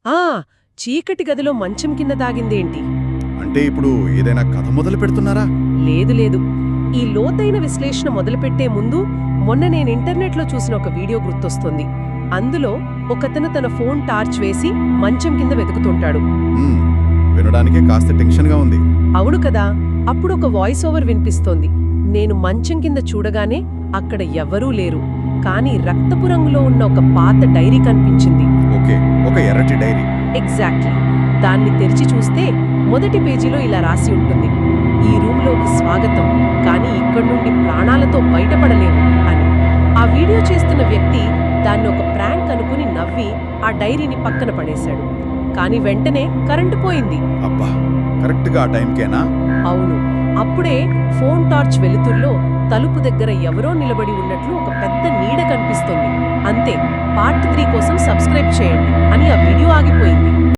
ఆ చీకటి గదిలో మంచం కింద దాగిందేంటి? అంటే ఇప్పుడు ఏదైనా కథ మొదలు పెడుతున్నారా? లేదు లేదు. ఈ లోతైన విశ్లేషణ మొదలుపెట్టే ముందు మొన్న నేను ఇంటర్నెట్లో చూసిన ఒక వీడియో గుర్తొస్తుంది. అందులో ఒకతను తన ఫోన్ టార్చ్ వేసి మంచం కింద వెతుకుతుంటాడు. మ్మ్, వినడానికే కాస్త టెన్షన్గా ఉంది. అవును కదా. అప్పుడు ఒక వాయిస్ ఓవర్ వినిపిస్తోంది. నేను మంచం కింద చూడగానే అక్కడ ఎవ్వరూ లేరు, కానీ రక్తపు రంగులో ఉన్న ఒక పాత డైరీ కనిపించింది. ఓకే, ఒక ఎర్రటి డైరీ. ఎగ్జాక్ట్లీ. దాన్ని తెరిచి చూస్తే మొదటి పేజీలో ఇలా రాసి ఉంటుంది: ఈ రూమ్లోకి స్వాగతం, కానీ ఇక్కడి నుండి ప్రాణాలతో బయటపడలేవు అని. ఆ వీడియో చేస్తున్న వ్యక్తి దాన్ని ఒక ప్రాంక్ అనుకుని నవ్వి ఆ డైరీని పక్కన పడేశాడు. కానీ వెంటనే కరెంటు పోయింది. అబ్బా, కరెక్ట్గా ఆ టైంకేనా? అవును. అప్పుడే ఫోన్ టార్చ్ వెలుతుర్లో తలుపు దగ్గర ఎవరో నిలబడి ఉన్నట్లు ఒక పెద్ద నీడ కనిపిస్తోంది. అంతే. పార్ట్ 3 కోసం సబ్స్క్రైబ్ చేయండి అని ఆ వీడియో ఆగిపోయింది.